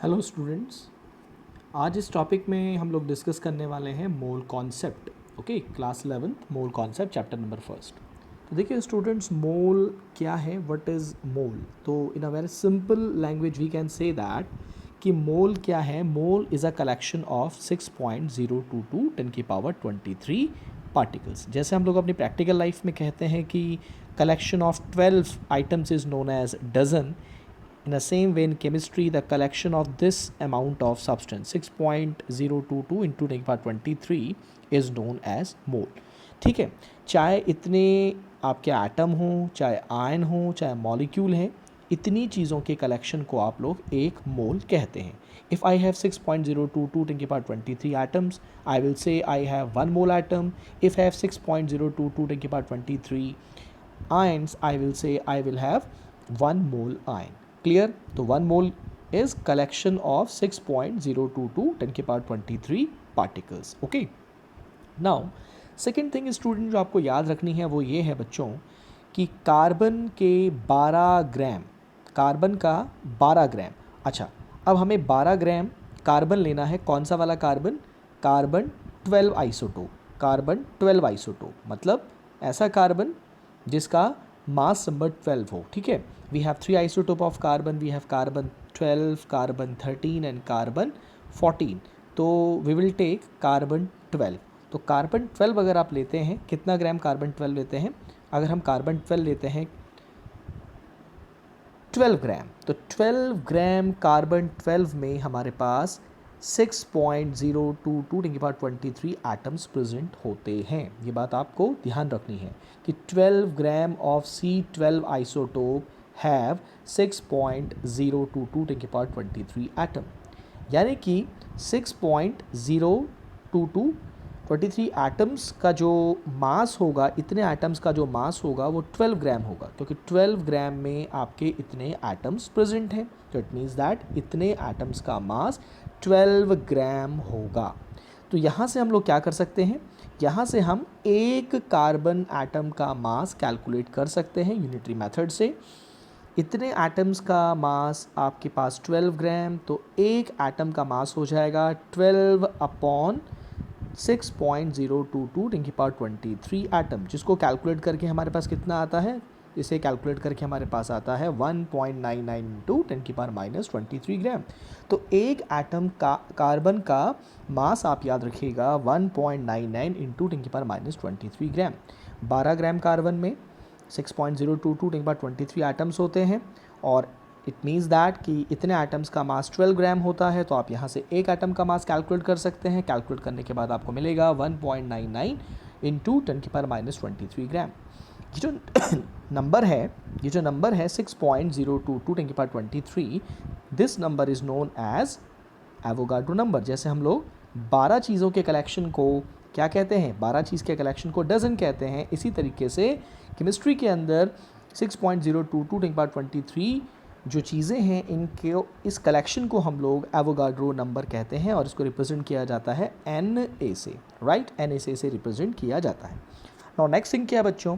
Hello students. आज इस topic में हम लोग डिस्कस करने वाले हैं mole concept. Okay, class 11th mole concept chapter number first. तो देखिए स्टूडेंट्स, मोल क्या है, व्हाट इज़ मोल। तो in a very simple language we can say that कि मोल क्या है। Mole is a collection of 6.022 10 की पावर 23 पार्टिकल्स। जैसे हम लोग अपनी प्रैक्टिकल लाइफ में कहते हैं कि collection of 12 items is known as dozen. In the same way, in chemistry, the collection of this amount of substance 6.022 into 10 power 23 is known as mole। ठीक है, चाहे इतने आपके एटम हों, चाहे आयन हो, चाहे मॉलिक्यूल है, इतनी चीज़ों के कलेक्शन को आप लोग एक मोल कहते हैं। If I have 6.022 10 की power 23 atoms, I will say I have 1 mole atom. If I have 6.022 10 की power 23 ions, I will say I will have 1 mole ion। Clear. तो 1 मोल इज कलेक्शन ऑफ 6.022 10 की power 23 particles. Okay, now second thing student जो आपको याद रखनी है वो ये है बच्चों कि कार्बन के 12 ग्राम, कार्बन का 12 ग्राम। अच्छा, अब हमें 12 ग्राम कार्बन लेना है। कौन सा वाला carbon? Carbon 12 isotope. Carbon 12 isotope मतलब ऐसा कार्बन जिसका मास नंबर 12 हो। ठीक है, we have 3 isotope of carbon. We have carbon 12, carbon 13 and carbon 14। तो वी विल टेक कार्बन 12। तो कार्बन 12 अगर आप लेते हैं, कितना ग्राम कार्बन 12 लेते हैं? अगर हम कार्बन 12 लेते हैं 12 ग्राम, तो 12 ग्राम कार्बन 12 में हमारे पास 6.022 10 की पावर 23 एटम्स प्रेजेंट होते हैं। ये बात आपको ध्यान रखनी है कि 12 gram of C12 isotope have 6.022 10 की पावर 23 एटम, यानी कि 6.022 23 एटम्स का जो मास होगा, इतने एटम्स का जो मास होगा वो 12 ग्राम होगा, क्योंकि 12 ग्राम में आपके इतने एटम्स प्रेजेंट हैं। तो इट मीन्स दैट इतने एटम्स का मास 12 ग्राम होगा। तो यहाँ से हम लोग क्या कर सकते हैं? यहाँ से हम एक कार्बन एटम का मास कैलकुलेट कर सकते हैं यूनिटरी मेथड से। इतने एटम्स का मास आपके पास 12 ग्राम, तो एक एटम का मास हो जाएगा 12 अपॉन 6.022 10 की पावर 23 एटम, जिसको कैलकुलेट करके हमारे पास कितना आता है? इसे कैलकुलेट करके हमारे पास आता है 1.99 इंटू 10 की पावर माइनस 23 ग्राम। तो एक एटम का कार्बन का मास आप याद रखिएगा 1.99 इंटू 10 की पावर माइनस 23 ग्राम। 12 ग्राम कार्बन में 6.022 10 की पावर 23 एटम्स होते हैं, और इट मीन्स दैट कि इतने एटम्स का मास 12 ग्राम होता है। तो आप यहाँ से एक एटम का मास कैलकुलेट कर सकते हैं। कैलकुलेट करने के बाद आपको मिलेगा 1.99 इंटू 10 की पावर माइनस 23 ग्राम। ये जो नंबर है, ये जो नंबर है 6.022 10 की power 23, this number is known as Avogadro number. जैसे हम लोग 12 चीज़ों के कलेक्शन को क्या कहते हैं? 12 चीज़ के कलेक्शन को डजन कहते हैं। इसी तरीके से केमिस्ट्री के अंदर 6.022 10 की पावर 23 जो चीज़ें हैं, इनके इस कलेक्शन को हम लोग एवोगाड्रो नंबर कहते हैं, और इसको रिप्रेजेंट किया जाता है Na से। राइट, Na से रिप्रेजेंट किया जाता है। नाउ नेक्स्ट थिंग क्या है बच्चों?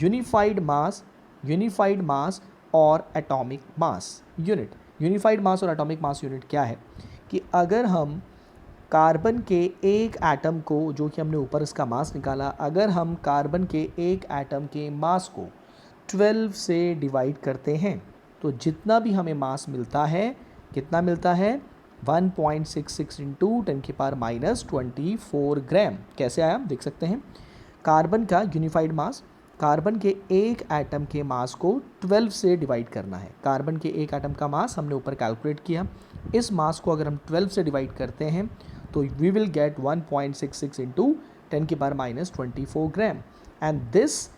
यूनिफाइड मास, यूनिफाइड मास और एटॉमिक मास यूनिट। यूनिफाइड मास और एटॉमिक मास यूनिट क्या है कि अगर हम कार्बन के एक एटम को, जो कि हमने ऊपर इसका मास निकाला, अगर हम कार्बन के एक एटम के मास को 12 से डिवाइड करते हैं, तो जितना भी हमें मास मिलता है, कितना मिलता है? 1.66 इंटू 10 की पावर माइनस 24 ग्राम। कैसे आया देख सकते हैं। कार्बन का यूनिफाइड मास, कार्बन के एक एटम के मास को 12 से डिवाइड करना है। कार्बन के एक एटम का मास हमने ऊपर कैलकुलेट किया, इस मास को अगर हम 12 से डिवाइड करते हैं तो वी विल गेट 1.66 इंटू 10 की power minus 24 gram, and this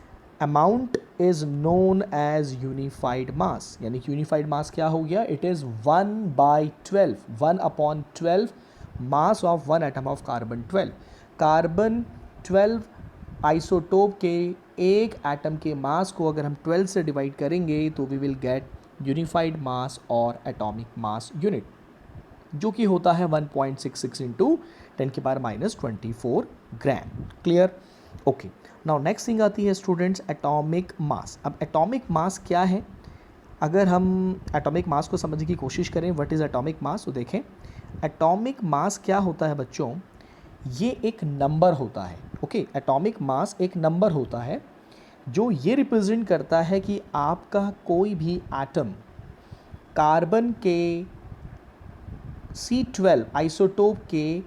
amount is known as unified mass. यानी कि यूनिफाइड मास क्या हो गया? It is 1/12, 1/12 mass of one atom of carbon 12। Carbon 12 isotope के एक एटम के मास को अगर हम 12 से डिवाइड करेंगे तो वी विल गेट यूनिफाइड मास और एटॉमिक मास यूनिट, जो कि होता है 1.66 इंटू 10 की power minus 24 gram. Clear? Okay, now next thing आती है स्टूडेंट्स एटॉमिक मास। अब एटॉमिक मास क्या है? अगर हम एटॉमिक मास को समझने की कोशिश करें, व्हाट इज़ एटॉमिक मास, तो देखें एटॉमिक मास क्या होता है बच्चों, ये एक नंबर होता है। ओके, एटॉमिक मास एक नंबर होता है जो ये रिप्रेजेंट करता है कि आपका कोई भी एटम कार्बन के C12 आइसोटोप के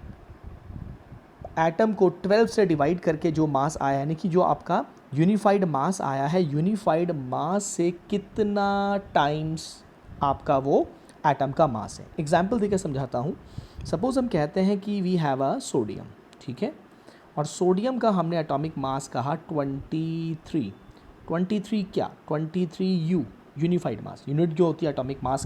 एटम को 12 से डिवाइड करके जो मास आया, यानी कि जो आपका यूनिफाइड मास आया है, यूनिफाइड मास से कितना टाइम्स आपका वो एटम का मास है। एग्जाम्पल देकर समझाता हूँ। सपोज हम कहते हैं कि वी हैव अ सोडियम, ठीक है, और सोडियम का हमने एटॉमिक मास कहा 23। 23 क्या, 23 U, यूनिफाइड मास। यूनिट जो होती है एटॉमिक मास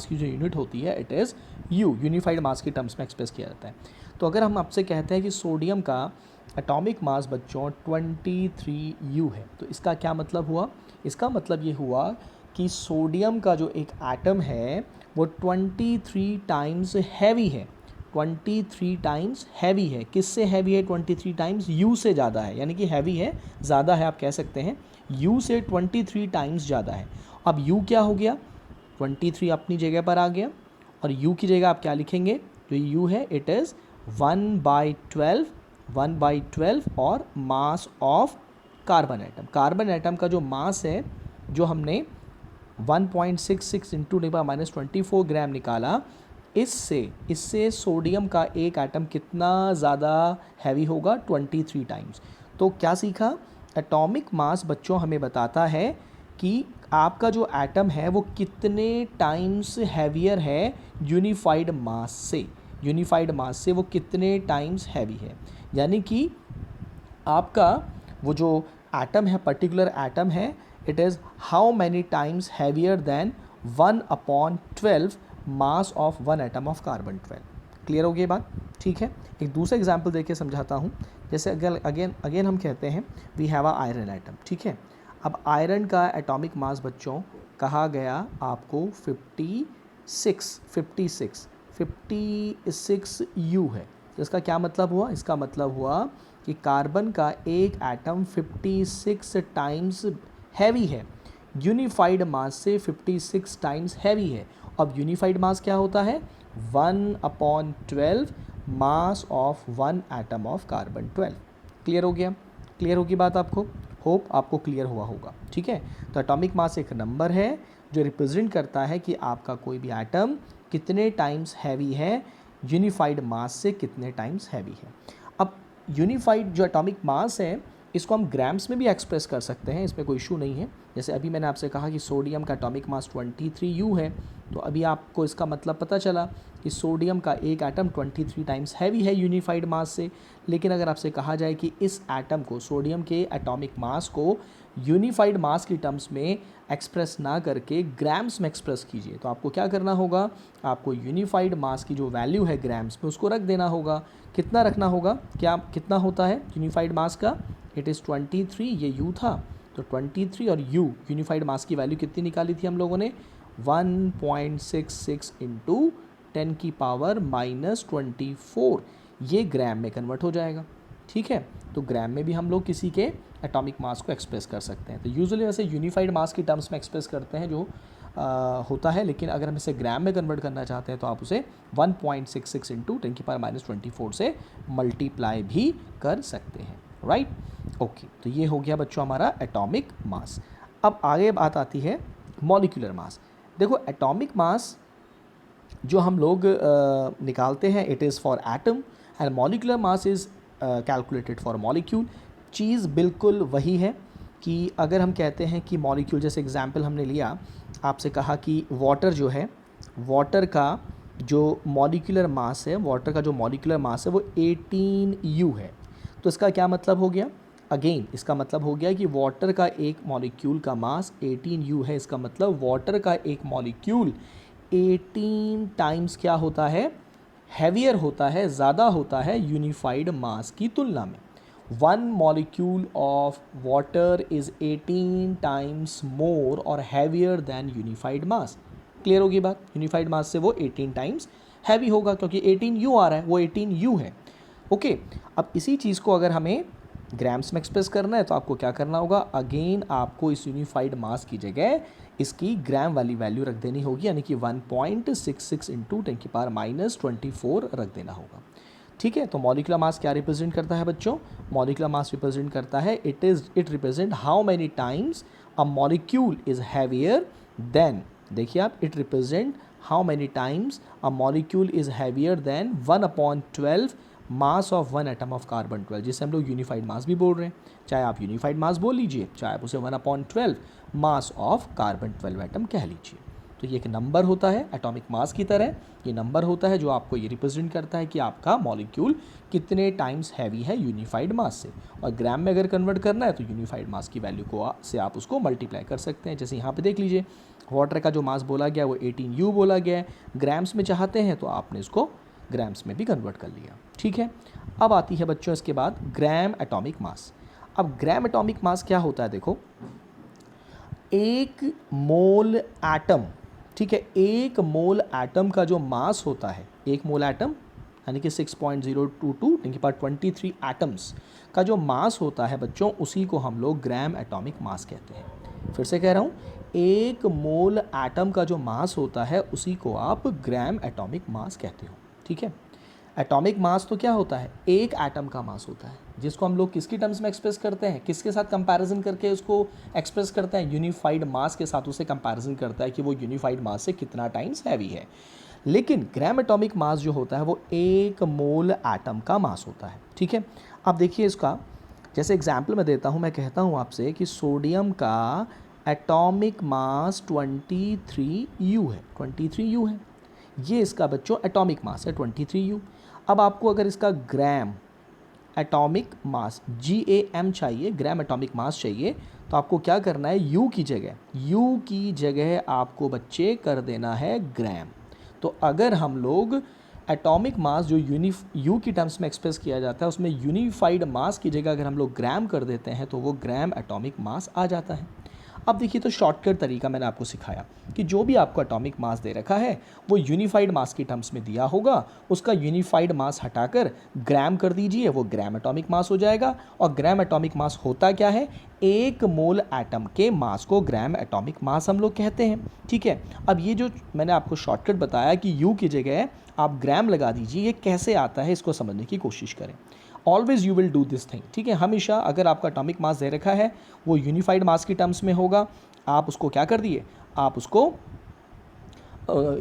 की जो यूनिट होती है इट इज़ U, यूनिफाइड मास के टर्म्स में एक्सप्रेस किया जाता है। तो अगर हम आपसे कहते हैं कि सोडियम का एटॉमिक मास बच्चों 23 U है, तो इसका क्या मतलब हुआ, इसका मतलब ये हुआ कि सोडियम का जो एक एटम है वो 23 टाइम्स हैवी है। 23 टाइम्स हैवी है। किससे हैवी है 23 टाइम्स, U से ज़्यादा है, यानी कि हैवी है, ज़्यादा है, आप कह सकते हैं U से 23 टाइम्स ज़्यादा है। अब U क्या हो गया, 23 अपनी जगह पर आ गया, और U की जगह आप क्या लिखेंगे, जो U है इट इज़ 1/12 और mass of carbon atom. Carbon atom का जो मास है, जो हमने 1.66 इंटू 10⁻24 ग्राम निकाला, इससे सोडियम का एक एटम कितना ज़्यादा हैवी होगा, 23 टाइम्स। तो क्या सीखा, एटॉमिक मास बच्चों हमें बताता है कि आपका जो एटम है वो कितने टाइम्स हैवियर है यूनिफाइड मास से, यूनिफाइड मास से वो कितने टाइम्स हैवी है। यानी कि आपका वो जो एटम है, पर्टिकुलर एटम है, it is how many times heavier than 1/12 mass of one atom of carbon 12। Clear हो गई बात, ठीक है। एक दूसरा एग्जाम्पल देके समझाता हूँ। जैसे अगेन हम कहते हैं we have a iron atom, ठीक है। अब आयरन का एटॉमिक मास बच्चों कहा गया आपको 56 U है। तो इसका क्या मतलब हुआ, इसका मतलब हुआ कि कार्बन का एक एटम 56 टाइम्स हैवी है, यूनिफाइड मास से 56 टाइम्स हैवी है। अब यूनिफाइड मास क्या होता है, 1/12 mass of one atom of carbon 12। Clear हो गया, क्लियर होगी बात आपको, होप आपको क्लियर हुआ होगा, ठीक है। तो एटॉमिक मास एक नंबर है जो रिप्रेजेंट करता है कि आपका कोई भी एटम कितने टाइम्स हैवी है, यूनिफाइड मास से कितने टाइम्स हैवी है। अब यूनिफाइड जो एटॉमिक मास है इसको हम ग्राम्स में भी एक्सप्रेस कर सकते हैं, इसमें कोई इशू नहीं है। जैसे अभी मैंने आपसे कहा कि सोडियम का एटॉमिक मास 23 U है, तो अभी आपको इसका मतलब पता चला कि सोडियम का एक एटम 23 टाइम्स हैवी है यूनिफाइड मास से। लेकिन अगर आपसे कहा जाए कि इस एटम को, सोडियम के एटॉमिक मास को यूनिफाइड मास की टर्म्स में एक्सप्रेस ना करके ग्राम्स में एक्सप्रेस कीजिए, तो आपको क्या करना होगा, आपको यूनिफाइड मास की जो वैल्यू है ग्राम्स में उसको रख देना होगा। कितना रखना होगा, क्या कितना होता है यूनिफाइड मास का, इट इज़ 23, ये U था, तो 23 और U यूनिफाइड मास की वैल्यू कितनी निकाली थी हम लोगों ने, 1.66 इंटू 10⁻⁻24, ये ग्राम में कन्वर्ट हो जाएगा, ठीक है। तो ग्राम में भी हम लोग किसी के एटॉमिक मास को एक्सप्रेस कर सकते हैं। तो यूजुअली वैसे यूनिफाइड मास की टर्म्स में एक्सप्रेस करते हैं जो होता है, लेकिन अगर हम इसे ग्राम में कन्वर्ट करना चाहते हैं तो आप उसे 1.66 इंटू 10⁻⁻24 से मल्टीप्लाई भी कर सकते हैं, राइट। ओके, तो ये हो गया बच्चों हमारा एटॉमिक मास। अब आगे बात आती है मॉलिक्यूलर मास। देखो एटॉमिक मास जो हम लोग निकालते हैं it is for atom and molecular mass is calculated for molecule. चीज़ बिल्कुल वही है कि अगर हम कहते हैं कि मॉलिक्यूल, जैसे एग्जांपल हमने लिया, आपसे कहा कि वाटर जो है, वाटर का जो मॉलिक्यूलर मास है, वाटर का जो मॉलिक्यूलर मास है वो 18 U है। तो इसका क्या मतलब हो गया, अगेन इसका मतलब हो गया कि वाटर का एक मॉलिक्यूल का मास 18 U है। इसका मतलब वाटर का एक मॉलिक्यूल 18 टाइम्स क्या होता है, हैवियर होता है, ज़्यादा होता है यूनिफाइड मास की तुलना में। One molecule of water is 18 times more और हैवियर दैन यूनिफाइड मास। क्लियर होगी बात, यूनिफाइड मास से वो 18 टाइम्स हैवी होगा क्योंकि 18 U आ रहा है, वो 18 U है। ओके, अब इसी चीज़ को अगर हमें ग्राम्स में एक्सप्रेस करना है तो आपको क्या करना होगा, अगेन आपको इस यूनिफाइड मास की जगह इसकी ग्राम वाली वैल्यू रख देनी होगी, यानी कि 1.66 इंटू 10⁻24 रख देना होगा। ठीक है, तो मॉलिक्यूलर मास क्या रिप्रेजेंट करता है बच्चों? मॉलिक्यूलर मास रिप्रेजेंट करता है, it represent how many times a molecule is heavier than, देखिए आप, it represent how many times a molecule is heavier than 1/12 mass of one atom of carbon 12, जिसे हम लोग यूनिफाइड मास भी बोल रहे हैं। चाहे आप यूनिफाइड मास बोल लीजिए, चाहे आप उसे 1/12 मास ऑफ कार्बन 12 एटम कह लीजिए। तो ये एक नंबर होता है एटॉमिक मास की तरह, ये नंबर होता है जो आपको ये रिप्रेजेंट करता है कि आपका मॉलिक्यूल कितने टाइम्स हैवी है यूनिफाइड मास से। और ग्राम में अगर कन्वर्ट करना है तो यूनिफाइड मास की वैल्यू को से आप उसको मल्टीप्लाई कर सकते हैं। जैसे यहाँ पे देख लीजिए, वाटर का जो मास बोला गया वो 18U बोला गया है, ग्राम्स में चाहते हैं तो आपने इसको ग्राम्स में भी कन्वर्ट कर लिया। ठीक है, अब आती है बच्चों इसके बाद ग्राम एटॉमिक मास। अब ग्राम एटॉमिक मास क्या होता है, देखो, एक मोल एटम, ठीक है, एक मोल एटम का जो मास होता है, एक मोल एटम यानी कि 6.022 10⁻23 एटम्स का जो मास होता है बच्चों, उसी को हम लोग ग्राम एटॉमिक मास कहते हैं। फिर से कह रहा हूँ, एक मोल एटम का जो मास होता है उसी को आप ग्राम एटॉमिक मास कहते हो। ठीक है, एटॉमिक मास तो क्या होता है? एक एटम का मास होता है, जिसको हम लोग किसकी टर्म्स में एक्सप्रेस करते हैं? किसके साथ कंपैरिजन करके उसको एक्सप्रेस करते हैं? यूनिफाइड मास के साथ उसे कंपैरिजन करता है कि वो यूनिफाइड मास से कितना टाइम्स हैवी है। लेकिन ग्राम एटॉमिक मास जो होता है वो एक मोल एटम का मास होता है। ठीक है, अब देखिए इसका जैसे एग्जाम्पल मैं देता हूँ, मैं कहता हूँ आपसे कि सोडियम का एटॉमिक मास 23U है, 23U है, ये इसका बच्चों एटॉमिक मास है 23U। अब आपको अगर इसका ग्राम एटॉमिक मास GAM चाहिए, ग्राम एटॉमिक मास चाहिए, तो आपको क्या करना है? U की जगह आपको बच्चे कर देना है ग्राम। तो अगर हम लोग एटॉमिक मास जो U की टर्म्स में एक्सप्रेस किया जाता है, उसमें यूनिफाइड मास की जगह अगर हम लोग ग्राम कर देते हैं तो वो ग्राम एटॉमिक मास आ जाता है। अब देखिए, तो शॉर्टकट तरीका मैंने आपको सिखाया कि जो भी आपको एटॉमिक मास दे रखा है वो यूनिफाइड मास की टर्म्स में दिया होगा, उसका यूनिफाइड मास हटाकर ग्राम कर दीजिए, वो ग्राम एटॉमिक मास हो जाएगा। और ग्राम एटॉमिक मास होता क्या है? एक मोल एटम के मास को ग्राम एटॉमिक मास हम लोग कहते हैं। ठीक है, अब ये जो मैंने आपको शॉर्टकट बताया कि U की जगह आप ग्राम लगा दीजिए, ये कैसे आता है इसको समझने की कोशिश करें। Always you will do this thing. ठीक है, हमेशा अगर आपका एटॉमिक मास दे रखा है वो यूनिफाइड मास की टर्म्स में होगा, आप उसको क्या कर दिए? आप उसको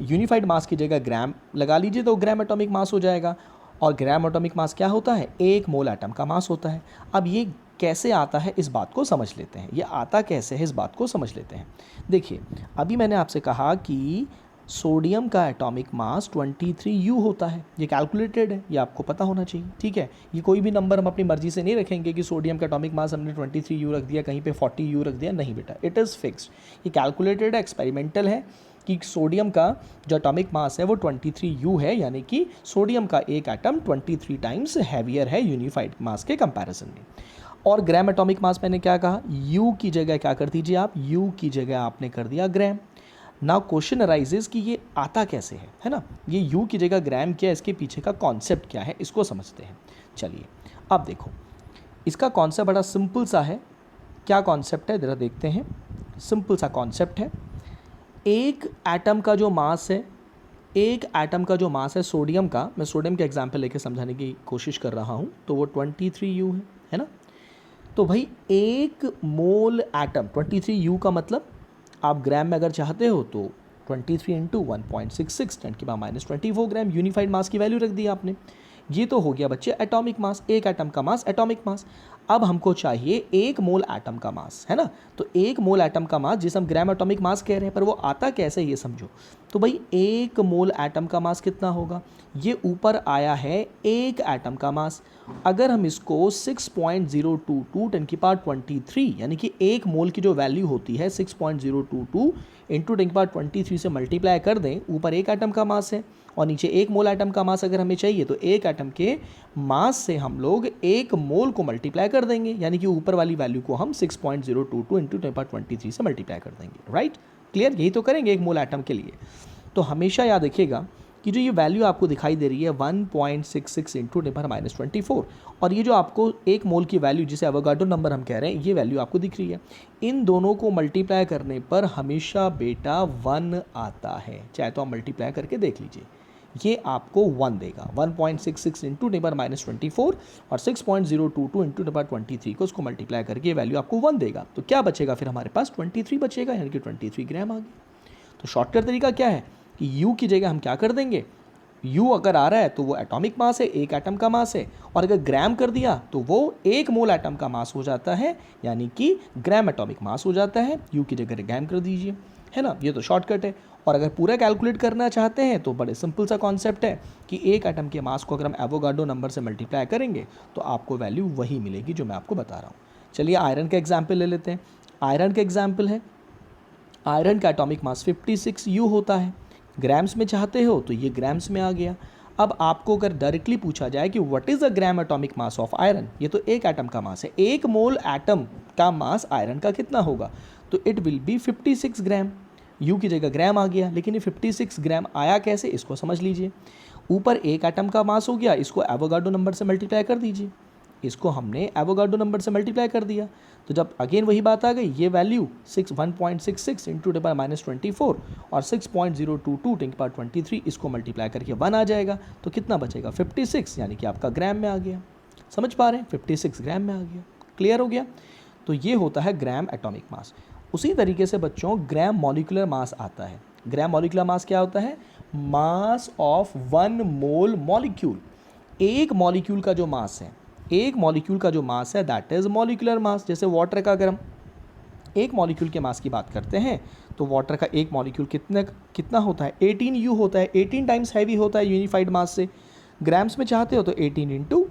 यूनिफाइड मास की जगह ग्राम लगा लीजिए तो ग्राम एटॉमिक मास हो जाएगा। और ग्राम एटॉमिक मास क्या होता है? एक मोल एटम का मास होता है। अब ये कैसे आता है इस बात को समझ लेते हैं, ये आता कैसे है इस बात को समझ लेते हैं। देखिए, अभी मैंने आपसे कहा कि सोडियम का एटॉमिक मास 23U होता है, ये कैलकुलेटेड है, ये आपको पता होना चाहिए। ठीक है, ये कोई भी नंबर हम अपनी मर्जी से नहीं रखेंगे कि सोडियम का एटॉमिक मास हमने 23U रख दिया, कहीं पे 40U रख दिया, नहीं बेटा, इट इज़ फिक्स्ड, ये कैलकुलेटेड है, एक्सपेरिमेंटल है कि सोडियम का जो एटॉमिक मास है वो 23U है, यानी कि सोडियम का एक एटम 23 टाइम्स हैवियर है यूनिफाइड मास के कंपैरिजन में। और ग्राम एटॉमिक मास मैंने क्या कहा? U की जगह क्या कर दीजिए आप? U की जगह आपने कर दिया ग्राम। नाउ क्वेश्चन अराइजेज कि ये आता कैसे है ना? ये U की जगह ग्राम क्या है, इसके पीछे का कॉन्सेप्ट क्या है, इसको समझते हैं। चलिए, अब देखो, इसका कॉन्सेप्ट बड़ा सिंपल सा है। क्या कॉन्सेप्ट है ज़रा देखते हैं। सिंपल सा कॉन्सेप्ट है, एक एटम का जो मास है, एक एटम का जो मास है सोडियम का, मैं सोडियम का एग्जाम्पल लेके समझाने की कोशिश कर रहा हूँ, तो वो 23U है ना? तो भाई एक मोल एटम 23U का मतलब आप ग्राम में अगर चाहते हो तो 23 इंटू 1.66 10⁻24 ग्राम यूनिफाइड मास की वैल्यू रख दी आपने। ये तो हो गया बच्चे एटॉमिक मास, एक एटम का मास एटॉमिक मास। अब हमको चाहिए एक मोल एटम का मास, है ना? तो एक मोल एटम का मास जिसे हम ग्राम एटॉमिक मास कह रहे हैं, पर वो आता कैसे ये समझो। तो भाई एक मोल एटम का मास कितना होगा? ये ऊपर आया है एक एटम का मास। अगर हम इसको 6.022 10⁻23 यानी कि एक मोल की जो वैल्यू होती है 6.022 इंटू 10⁻23 से मल्टीप्लाई कर दें, ऊपर एक एटम का मास है और नीचे एक मोल एटम का मास अगर हमें चाहिए, तो एक एटम के मास से हम लोग एक मोल को मल्टीप्लाई कर देंगे, यानी कि ऊपर वाली वैल्यू को हम 6.022 इंटू 10⁻23 से मल्टीप्लाई कर देंगे। Right, clear? यही तो करेंगे एक मोल एटम के लिए। तो हमेशा याद रखिएगा कि जो ये वैल्यू आपको दिखाई दे रही है 1.66 इंटू टेन पावर माइनस 24, और ये जो आपको एक मोल की वैल्यू जिसे एवोगाड्रो नंबर हम कह रहे हैं, ये वैल्यू आपको दिख रही है, इन दोनों को मल्टीप्लाई करने पर हमेशा बेटा 1 आता है। चाहे तो आप मल्टीप्लाई करके देख लीजिए, ये आपको 1 देगा। 1.66 इंटू टेन पावर माइनस 24 और 6.022 इंटू टेन पावर 23 को उसको मल्टीप्लाई करके ये वैल्यू आपको 1 देगा। तो क्या बचेगा फिर हमारे पास 23 बचेगा, यानी कि 23 ग्राम आ गया। तो शॉर्टकट तरीका क्या है कि U की जगह हम क्या कर देंगे, U अगर आ रहा है तो वो एटॉमिक मास है, एक एटम का मास है, और अगर ग्राम कर दिया तो वो एक मोल एटम का मास हो जाता है, यानी कि ग्राम एटॉमिक मास हो जाता है। U की जगह ग्राम कर दीजिए, है ना, ये तो शॉर्टकट है। और अगर पूरा कैलकुलेट करना चाहते हैं तो बड़े सिंपल सा कॉन्सेप्ट है कि एक एटम के मास को अगर हम एवोगाड्रो नंबर से मल्टीप्लाई करेंगे तो आपको वैल्यू वही मिलेगी जो मैं आपको बता रहा हूँ। चलिए आयरन का एग्जाम्पल ले लेते हैं। आयरन का एग्जाम्पल है, आयरन का एटॉमिक मास 56 U होता है। ग्राम्स में चाहते हो तो ये ग्राम्स में आ गया। अब आपको अगर डायरेक्टली पूछा जाए कि what is the gram atomic mass of iron, ये तो एक एटम का मास है, एक मोल एटम का मास आयरन का कितना होगा, तो it will be 56 gram. You की जगह ग्राम आ गया, लेकिन ये 56 ग्राम आया कैसे, इसको समझ लीजिए। ऊपर एक एटम का मास हो गया, इसको एवोगाड्रो नंबर से मल्टीप्लाई कर दीजिए, इसको हमने एवोगाड्रो नंबर से मल्टीप्लाई कर दिया, तो जब अगेन वही बात आ गई, ये value 1.66 into ten power minus 24 और 6.022 टेन पावर 23, इसको मल्टीप्लाई करके 1 आ जाएगा, तो कितना बचेगा 56, यानी कि आपका ग्राम में आ गया। समझ पा रहे हैं, 56 ग्राम में आ गया। क्लियर हो गया। तो ये होता है ग्राम एटॉमिक मास। उसी तरीके से बच्चों ग्राम मॉलिक्यूलर मास आता है। ग्राम मॉलिक्यूलर मास क्या होता है, मास ऑफ 1 मोल मॉलिक्यूल। एक मॉलिक्यूल का जो मास है, एक मॉलिक्यूल का जो मास है दैट इज मॉलिक्यूलर मास। जैसे वाटर का अगर हम एक मॉलिक्यूल के मास की बात करते हैं तो वाटर का एक मॉलिक्यूल कितना होता है, 18 U होता है, 18 टाइम्स हैवी होता है यूनिफाइड मास से। ग्राम्स में चाहते हो तो 18 इंटू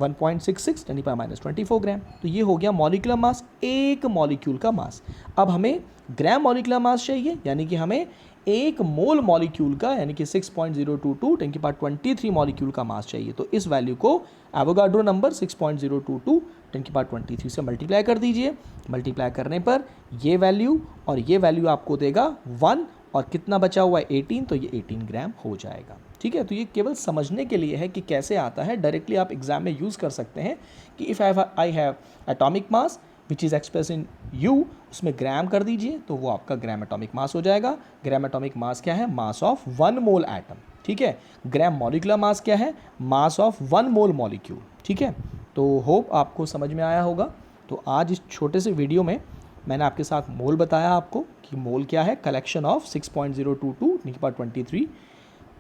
1.66 टेन पावर माइनस 24 ग्राम। तो ये हो गया मॉलिक्यूलर मास, एक मॉलिक्यूल का मास। अब हमें ग्राम मॉलिक्यूलर मास चाहिए, यानी कि हमें एक मोल मॉलिक्यूल का, यानी कि 6.022 टेन की पावर 23 मॉलिक्यूल का मास चाहिए। तो इस वैल्यू को एवोगाड्रो नंबर 6.022 टेन की पावर 23 से मल्टीप्लाई कर दीजिए। मल्टीप्लाई करने पर ये वैल्यू और ये वैल्यू आपको देगा 1, और कितना बचा हुआ है 18, तो ये 18 ग्राम हो जाएगा। ठीक है, तो ये केवल समझने के लिए है कि कैसे आता है। डायरेक्टली आप एग्जाम में यूज़ कर सकते हैं कि if I have atomic mass which is express in U, उसमें ग्राम कर दीजिए तो वो आपका ग्राम एटॉमिक मास हो जाएगा। ग्राम एटॉमिक मास क्या है, मास ऑफ 1 मोल एटम। ठीक है, ग्राम मॉलिक्यूलर मास क्या है, मास ऑफ 1 मोल मॉलिक्यूल। ठीक है, तो होप आपको समझ में आया होगा। तो आज इस छोटे से वीडियो में मैंने आपके साथ मोल बताया आपको कि मोल क्या है, कलेक्शन ऑफ 6.022 टेन की पावर 23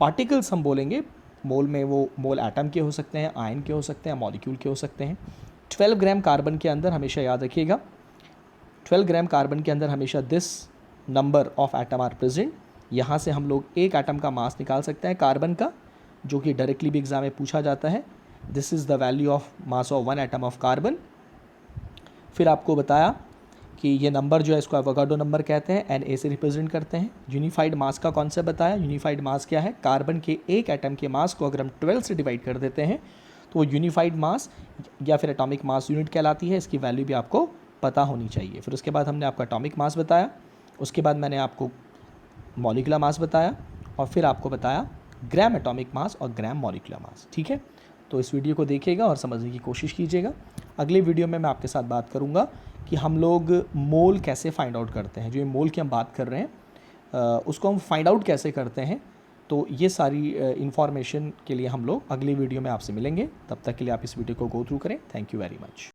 पार्टिकल्स हम बोलेंगे। मोल में वो मोल एटम के हो सकते हैं, आयन के हो सकते हैं, मॉलिक्यूल के हो सकते हैं। 12 ग्राम कार्बन के अंदर हमेशा याद रखिएगा, 12 ग्राम कार्बन के अंदर हमेशा this number of atom are present. यहाँ से हम लोग एक एटम का मास निकाल सकते हैं कार्बन का, जो कि डायरेक्टली भी एग्जाम में पूछा जाता है। This is the value of mass of 1 atom of carbon. फिर आपको बताया कि ये नंबर जो है इसको एवोगाड्रो नंबर कहते हैं, Na से रिप्रेजेंट करते हैं। यूनिफाइड मास का कॉन्सेप्ट बताया। यूनिफाइड मास क्या है, कार्बन के एक एटम के मास को अगर हम 12 से डिवाइड कर देते हैं तो वो यूनिफाइड मास या फिर एटॉमिक मास यूनिट कहलाती है। इसकी वैल्यू भी आपको पता होनी चाहिए। फिर उसके बाद हमने आपको एटॉमिक मास बताया, उसके बाद मैंने आपको मॉलिक्यूलर मास बताया, और फिर आपको बताया ग्राम एटॉमिक मास और ग्राम मॉलिक्यूलर मास। ठीक है, तो इस वीडियो को देखिएगा और समझने की कोशिश कीजिएगा। अगले वीडियो में मैं आपके साथ बात करूंगा कि हम लोग मोल कैसे फाइंड आउट करते हैं। जो ये मोल की हम बात कर रहे हैं उसको हम फाइंड आउट कैसे करते हैं। तो ये सारी इन्फॉर्मेशन के लिए हम लोग अगली वीडियो में आपसे मिलेंगे। तब तक के लिए आप इस वीडियो को गो थ्रू करें। Thank you very much.